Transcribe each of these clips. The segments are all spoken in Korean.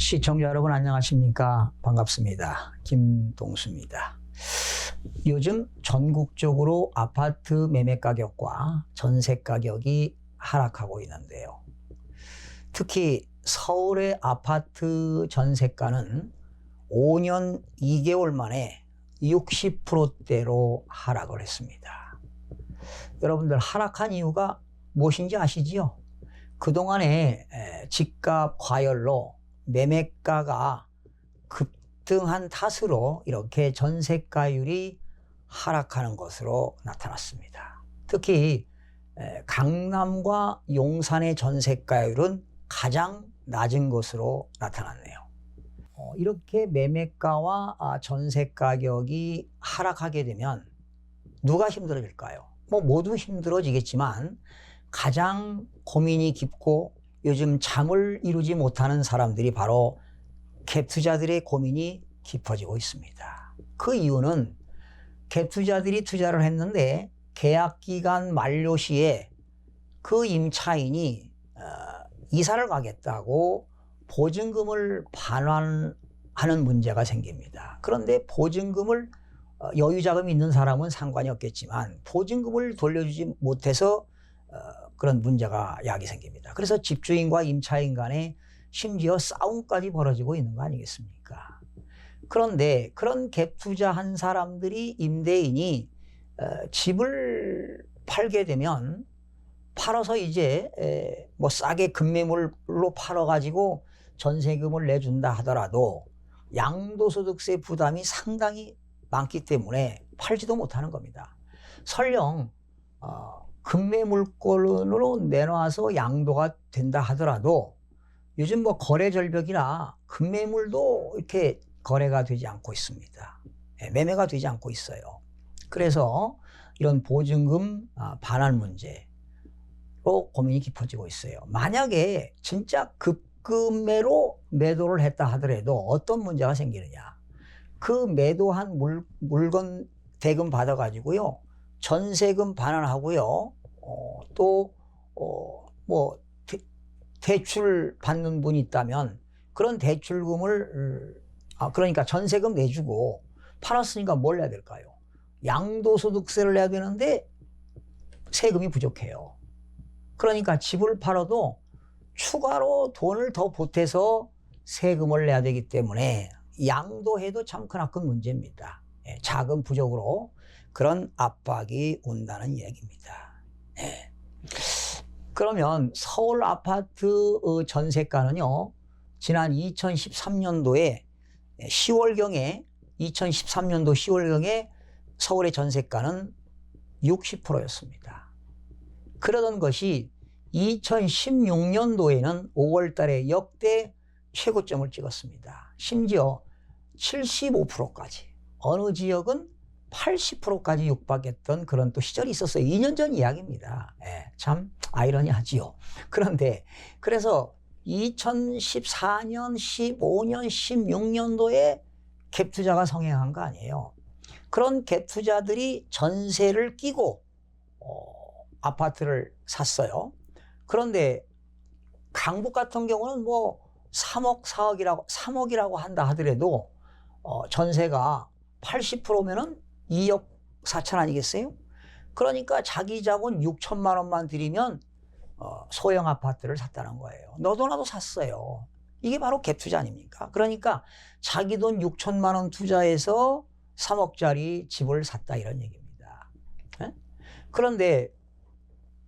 시청자 여러분 안녕하십니까? 반갑습니다. 김동수입니다. 요즘 전국적으로 아파트 매매 가격과 전세 가격이 하락하고 있는데요. 특히 서울의 아파트 전세가는 5년 2개월 만에 60%대로 하락을 했습니다. 여러분들 하락한 이유가 무엇인지 아시지요? 그동안에 집값 과열로 매매가가 급등한 탓으로 이렇게 전세가율이 하락하는 것으로 나타났습니다. 특히 강남과 용산의 전세가율은 가장 낮은 것으로 나타났네요. 이렇게 매매가와 전세 가격이 하락하게 되면 누가 힘들어질까요? 모두 힘들어지겠지만 가장 고민이 깊고 요즘 잠을 이루지 못하는 사람들이 바로 갭 투자들의 고민이 깊어지고 있습니다. 그 이유는 갭 투자들이 투자를 했는데 계약 기간 만료 시에 그 임차인이 이사를 가겠다고 보증금을 반환하는 문제가 생깁니다. 그런데 보증금을 여유자금이 있는 사람은 상관이 없겠지만 보증금을 돌려주지 못해서 그런 문제가 야기 생깁니다. 그래서 집주인과 임차인 간에 심지어 싸움까지 벌어지고 있는 거 아니겠습니까? 그런데 그런 갭 투자한 사람들이 임대인이 집을 팔게 되면 팔아서 이제 싸게 급매물로 팔아가지고 전세금을 내준다 하더라도 양도소득세 부담이 상당히 많기 때문에 팔지도 못하는 겁니다. 설령 급매물권으로 내놔서 양도가 된다 하더라도 요즘 거래 절벽이라 급매물도 이렇게 거래가 되지 않고 있습니다. 매매가 되지 않고 있어요. 그래서 이런 보증금 반환 문제로 고민이 깊어지고 있어요. 만약에 진짜 급매로 매도를 했다 하더라도 어떤 문제가 생기느냐. 그 매도한 물건 대금 받아가지고요. 전세금 반환하고요. 대출 받는 분이 있다면 그런 대출금을 그러니까 전세금 내주고 팔았으니까 뭘 내야 될까요? 양도소득세를 내야 되는데 세금이 부족해요. 그러니까 집을 팔아도 추가로 돈을 더 보태서 세금을 내야 되기 때문에 양도해도 참 크나큰 문제입니다. 자금 부족으로 그런 압박이 온다는 이야기입니다. 그러면 서울 아파트 전세가는요, 지난 2013년도에 10월경에 서울의 전세가는 60%였습니다. 그러던 것이 2016년도에는 5월 달에 역대 최고점을 찍었습니다. 심지어 75%까지, 어느 지역은 80%까지 육박했던 그런 또 시절이 있었어요. 2년 전 이야기입니다. 참 아이러니하지요. 그런데 그래서 2014년, 15년, 16년도에 갭 투자가 성행한 거 아니에요. 그런 갭 투자들이 전세를 끼고 아파트를 샀어요. 그런데 강북 같은 경우는 3억, 3억이라고 한다 하더라도 전세가 80%면은 2억 4천 아니겠어요? 그러니까 자기 자본 6천만 원만 들이면 소형 아파트를 샀다는 거예요. 너도 나도 샀어요. 이게 바로 갭 투자 아닙니까? 그러니까 자기 돈 6천만 원 투자해서 3억짜리 집을 샀다 이런 얘기입니다. 그런데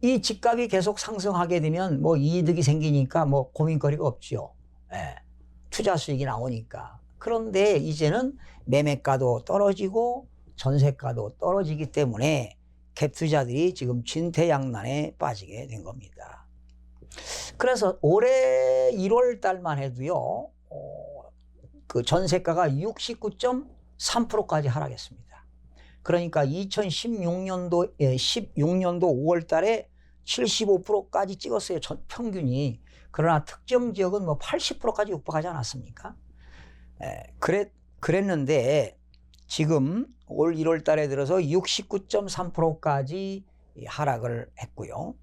이 집값이 계속 상승하게 되면 이득이 생기니까 고민거리가 없죠. 투자 수익이 나오니까. 그런데 이제는 매매가도 떨어지고 전세가도 떨어지기 때문에 갭 투자들이 지금 진퇴양난에 빠지게 된 겁니다. 그래서 올해 1월 달만 해도요, 그 전세가가 69.3%까지 하락했습니다. 그러니까 2016년도 5월 달에 75%까지 찍었어요. 평균이. 그러나 특정 지역은 80%까지 육박하지 않았습니까? 그랬는데 지금 올 1월 달에 들어서 69.3%까지 하락을 했고요.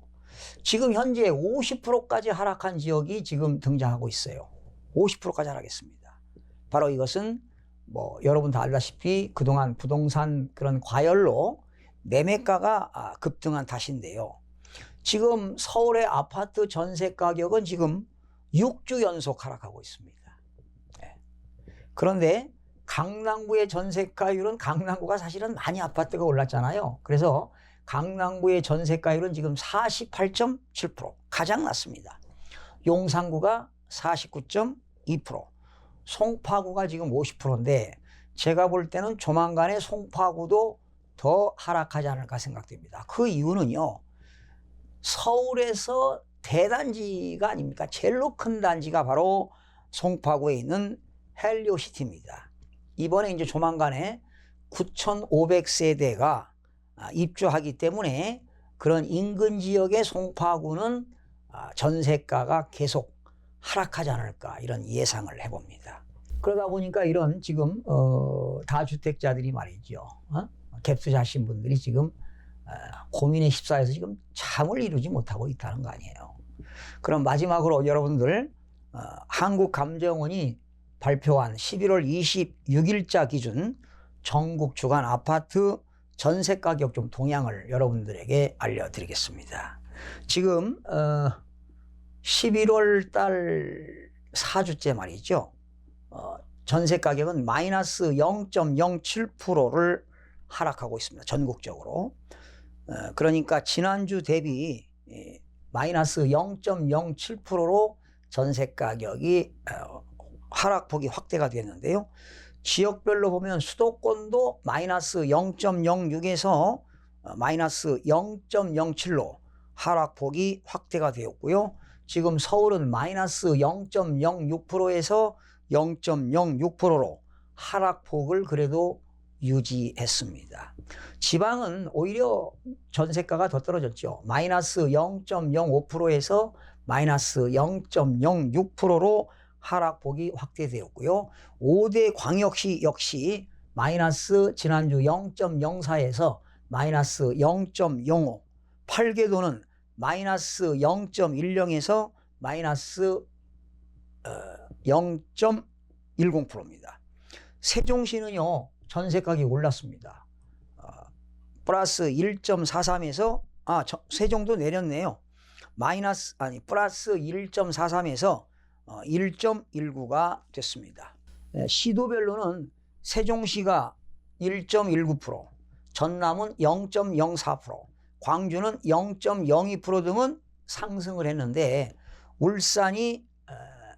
지금 현재 50%까지 하락한 지역이 지금 등장하고 있어요. 50%까지 하락했습니다. 바로 이것은 뭐 여러분 다 알다시피 그동안 부동산 그런 과열로 매매가가 급등한 탓인데요. 지금 서울의 아파트 전세 가격은 지금 6주 연속 하락하고 있습니다. 그런데 강남구의 전세가율은 강남구가 사실은 많이 아파트가 올랐잖아요. 그래서 강남구의 전세가율은 지금 48.7%, 가장 낮습니다. 용산구가 49.2%, 송파구가 지금 50%인데 제가 볼 때는 조만간에 송파구도 더 하락하지 않을까 생각됩니다. 그 이유는요, 서울에서 대단지가 아닙니까? 제일로 큰 단지가 바로 송파구에 있는 헬리오시티입니다. 이번에 이제 조만간에 9,500세대가 입주하기 때문에 그런 인근 지역의 송파구는 전세가가 계속 하락하지 않을까 이런 예상을 해봅니다. 그러다 보니까 이런 지금 다주택자들이 말이죠. 갭 투자하신 분들이 지금 고민에 휩싸여서 지금 잠을 이루지 못하고 있다는 거 아니에요. 그럼 마지막으로 여러분들 한국감정원이 발표한 11월 26일자 기준 전국 주간 아파트 전세 가격 좀 동향을 여러분들에게 알려드리겠습니다. 지금 11월 달 4주째 말이죠. 전세 가격은 마이너스 0.07%를 하락하고 있습니다. 전국적으로. 그러니까 지난주 대비 마이너스 0.07%로 전세 가격이 하락폭이 확대가 됐는데요. 지역별로 보면 수도권도 마이너스 0.06에서 마이너스 0.07로 하락폭이 확대가 되었고요. 지금 서울은 마이너스 0.06%에서 0.06%로 하락폭을 그래도 유지했습니다. 지방은 오히려 전세가가 더 떨어졌죠. 마이너스 0.05%에서 마이너스 0.06%로 하락폭이 확대되었고요. 5대 광역시 역시 마이너스 지난주 0.04에서 마이너스 0.05, 8개도는 마이너스 0.10에서 마이너스 0.10%입니다. 세종시는요, 전세 가격이 올랐습니다. 플러스 1.43에서 세종도 내렸네요. 플러스 1.43에서 1.19가 됐습니다. 시도별로는 세종시가 1.19%, 전남은 0.04%, 광주는 0.02% 등은 상승을 했는데 울산이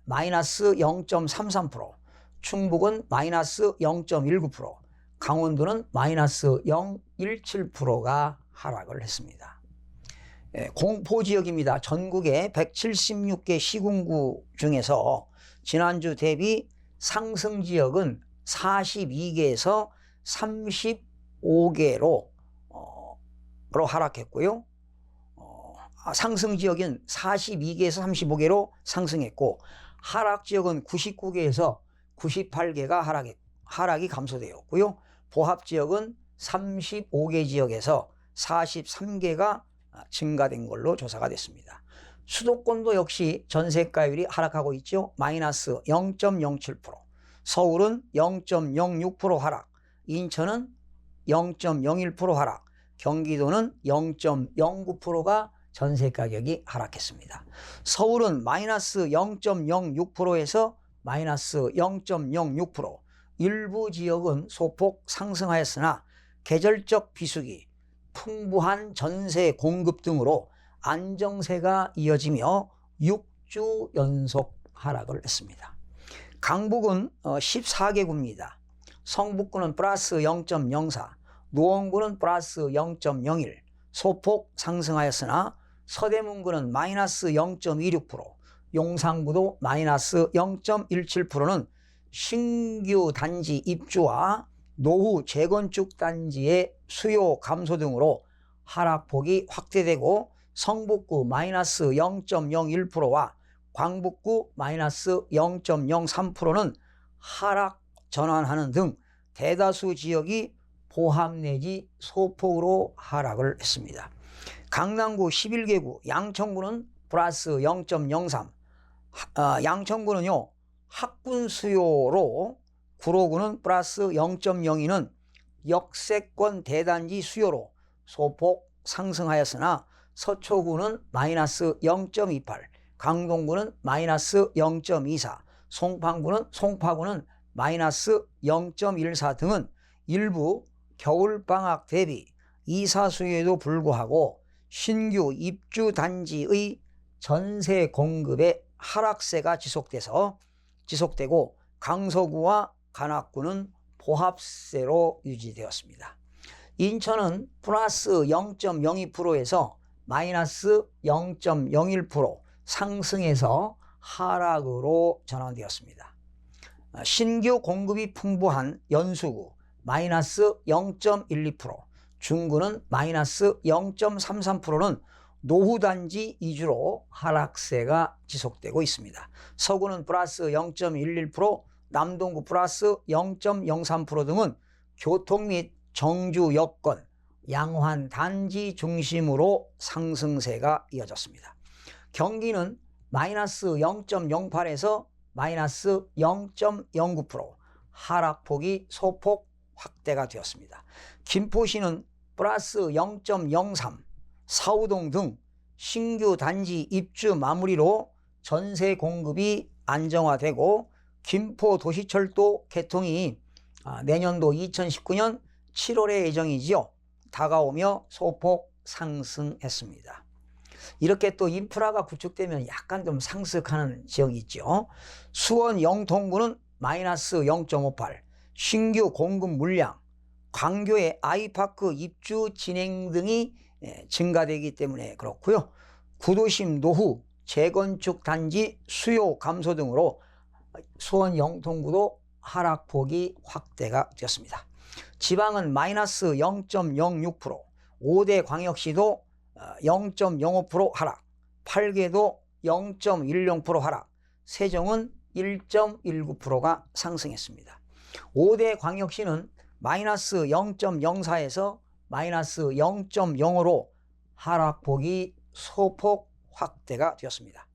마이너스 0.33%, 충북은 마이너스 0.19%, 강원도는 마이너스 0.17%가 하락을 했습니다. 공포지역입니다. 전국의 176개 시군구 중에서 지난주 대비 상승지역은 42개에서 35개로 하락했고요. 상승지역은 42개에서 35개로 상승했고 하락지역은 99개에서 98개가 하락이 감소되었고요. 보합지역은 35개 지역에서 43개가 증가된 걸로 조사가 됐습니다. 수도권도 역시 전세가율이 하락하고 있죠. 마이너스 0.07%, 서울은 0.06% 하락, 인천은 0.01% 하락, 경기도는 0.09%가 전세가격이 하락했습니다. 서울은 마이너스 0.06%에서 마이너스 0.06%, 일부 지역은 소폭 상승하였으나 계절적 비수기, 풍부한 전세 공급 등으로 안정세가 이어지며 6주 연속 하락을 했습니다. 강북은 14개구입니다. 성북구는 플러스 0.04, 노원구는 플러스 0.01, 소폭 상승하였으나 서대문구는 마이너스 0.26%, 용산구도 마이너스 0.17%는 신규 단지 입주와 노후 재건축 단지의 수요 감소 등으로 하락폭이 확대되고 성북구 마이너스 0.01%와 광북구 마이너스 0.03%는 하락 전환하는 등 대다수 지역이 보합 내지 소폭으로 하락을 했습니다. 강남구 11개구, 양천구는 플러스 0.03, 양천구는요 학군 수요로 구로구는 플러스 0.02는 역세권 대단지 수요로 소폭 상승하였으나 서초구는 마이너스 0.28, 강동구는 마이너스 0.24, 송파구는 마이너스 0.14 등은 일부 겨울방학 대비 이사 수요에도 불구하고 신규 입주 단지의 전세 공급의 하락세가 지속되고 강서구와 관악구는 보합세로 유지되었습니다. 인천은 플러스 0.02%에서 마이너스 0.01% 상승해서 하락으로 전환되었습니다. 신규 공급이 풍부한 연수구 마이너스 0.12%, 중구는 마이너스 0.33%는 노후단지 위주로 하락세가 지속되고 있습니다. 서구는 플러스 0.11%, 남동구 플러스 0.03% 등은 교통 및 정주 여건, 양환 단지 중심으로 상승세가 이어졌습니다. 경기는 마이너스 0.08에서 마이너스 0.09%, 하락폭이 소폭 확대가 되었습니다. 김포시는 플러스 0.03, 사우동 등 신규 단지 입주 마무리로 전세 공급이 안정화되고 김포도시철도 개통이 내년도 2019년 7월에 예정이지요. 다가오며 소폭 상승했습니다. 이렇게 또 인프라가 구축되면 약간 좀 상승하는 지역이 있죠. 수원 영통구는 마이너스 0.58, 신규 공급 물량, 광교의 아이파크 입주 진행 등이 증가되기 때문에 그렇고요. 구도심 노후, 재건축 단지 수요 감소 등으로 수원 영통구도 하락폭이 확대가 되었습니다. 지방은 마이너스 0.06%, 5대 광역시도 0.05% 하락, 8개도 0.10% 하락, 세종은 1.19%가 상승했습니다. 5대 광역시는 마이너스 0.04에서 마이너스 0.05로 하락폭이 소폭 확대가 되었습니다.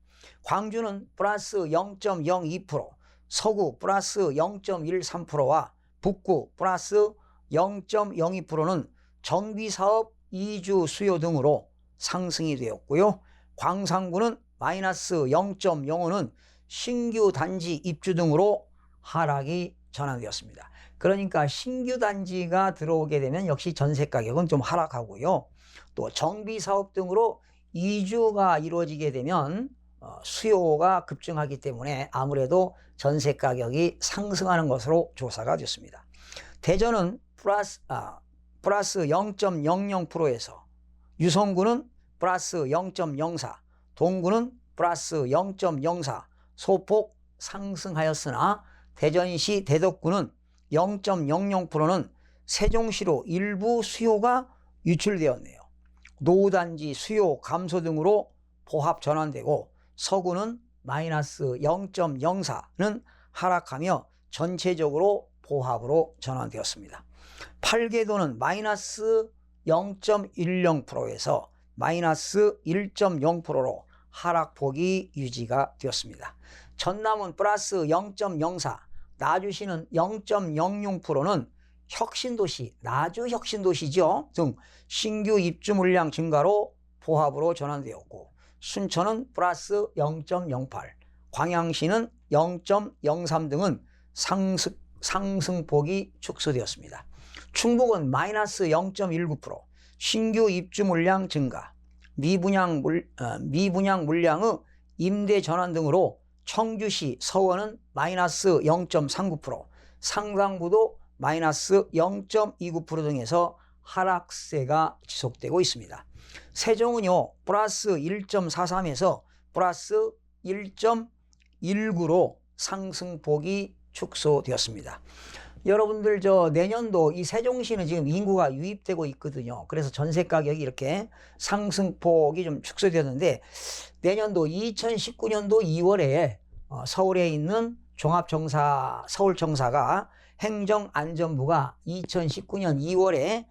광주는 플러스 0.02%, 서구 플러스 0.13%와 북구 플러스 0.02%는 정비사업 이주 수요 등으로 상승이 되었고요. 광산구는 마이너스 0.05는 신규 단지 입주 등으로 하락이 전환되었습니다. 그러니까 신규 단지가 들어오게 되면 역시 전세 가격은 좀 하락하고요. 또 정비사업 등으로 이주가 이루어지게 되면 수요가 급증하기 때문에 아무래도 전세 가격이 상승하는 것으로 조사가 됐습니다. 대전은 플러스 0.00%에서 유성구는 플러스 0.04, 동구는 플러스 0.04 소폭 상승하였으나 대전시 대덕구는 0.00%는 세종시로 일부 수요가 유출되었네요. 노후단지 수요 감소 등으로 보합 전환되고 서구는 마이너스 0.04는 하락하며 전체적으로 보합으로 전환되었습니다. 8개도는 마이너스 0.10%에서 마이너스 1.0%로 하락폭이 유지가 되었습니다. 전남은 플러스 0.04, 나주시는 0.06%는 혁신도시, 나주 혁신도시죠 등 신규 입주 물량 증가로 보합으로 전환되었고 순천은 플러스 0.08, 광양시는 0.03 등은 상승폭이 축소되었습니다. 충북은 마이너스 0.19%, 신규 입주 물량 증가, 미분양 물량의 임대 전환 등으로 청주시, 서원은 마이너스 0.39%, 상당구도 마이너스 0.29% 등에서 하락세가 지속되고 있습니다. 세종은요 플러스 1.43에서 플러스 1.19로 상승폭이 축소되었습니다. 여러분들 내년도 이 세종시는 지금 인구가 유입되고 있거든요. 그래서 전세 가격이 이렇게 상승폭이 좀 축소되었는데 내년도 2019년도 2월에 서울에 있는 서울청사가 행정안전부가 2019년 2월에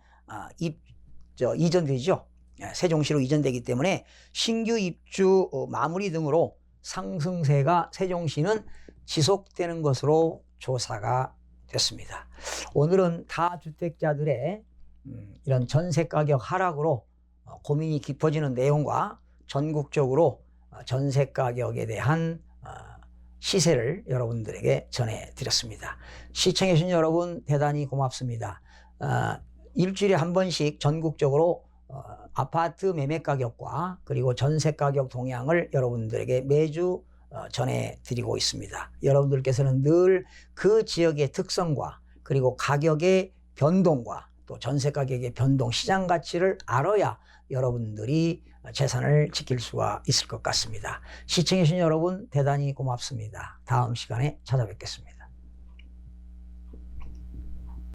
이전되죠. 세종시로 이전되기 때문에 신규 입주 마무리 등으로 상승세가 세종시는 지속되는 것으로 조사가 됐습니다. 오늘은 다주택자들의 이런 전세 가격 하락으로 고민이 깊어지는 내용과 전국적으로 전세 가격에 대한 시세를 여러분들에게 전해드렸습니다. 시청해주신 여러분 대단히 고맙습니다. 일주일에 한 번씩 전국적으로 아파트 매매 가격과 그리고 전세 가격 동향을 여러분들에게 매주 전해드리고 있습니다. 여러분들께서는 늘 그 지역의 특성과 그리고 가격의 변동과 또 전세 가격의 변동, 시장 가치를 알아야 여러분들이 재산을 지킬 수가 있을 것 같습니다. 시청해주신 여러분 대단히 고맙습니다. 다음 시간에 찾아뵙겠습니다.